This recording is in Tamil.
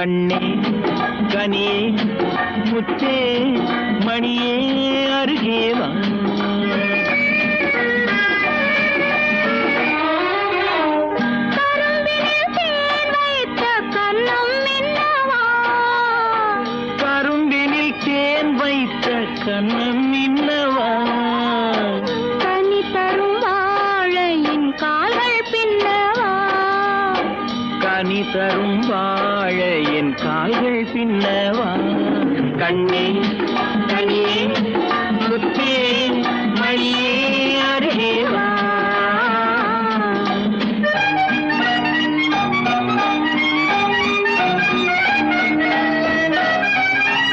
கண்ணே கனியே முத்தே மணியே அருகே வா. கரும்பினில் தேன் வைத்த கண்ணம் இன்னவா, கனி தரும் வாழையின் கால்கள் பின்னவா, கனி தரும் வாழையின் கால்கள் பின்னவா. கண்ணே